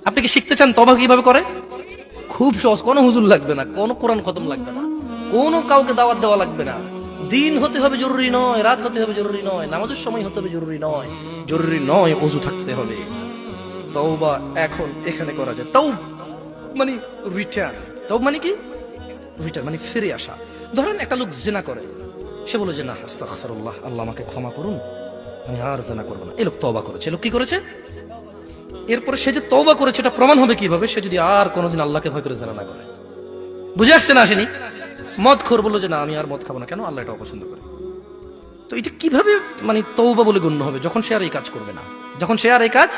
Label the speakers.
Speaker 1: আপনি কি শিখতে চান তওবা কিভাবে করে? খুব সহজ, কোনো হুজুর লাগবে না, কোনো কোরআন খতম লাগবে না, কোনো কাউকে দাওয়াত দেওয়া লাগবে না। দিন হতে হবে জরুরি নয়, রাত হতে হবে জরুরি নয়, নামাজের সময় হতে হবে জরুরি নয়, জরুরি নয় ওযু থাকতে হবে। তওবা এখন এখানে করা যায়। মানে রিটার্ন। তওবা মানে কি? রিটার্ন মানে ফিরে আসা। ধরেন একটা লোক জিনা করে, সে বলে যে না আস্তাগফিরুল্লাহ, আল্লাহ আমাকে ক্ষমা করুন, আমি আর জিনা করব না। এই লোক তওবা করেছে। লোক কি করেছে? এরপরে সে যে তওবা করেছে এটা প্রমাণ হবে কিভাবে? সে যদি আর কোনোদিন আল্লাহকে ভয় করে জিনা না করে। বুঝে আসছে না? আসেনি? মদখোর বলল যে না আমি আর মদ খাবো না, কেন? আল্লাহ এটা অপছন্দ করে। তো এটা কিভাবে মানে তওবা বলে গণ্য হবে? যখন সে আর এই কাজ করবে না, যখন সে আর এই কাজ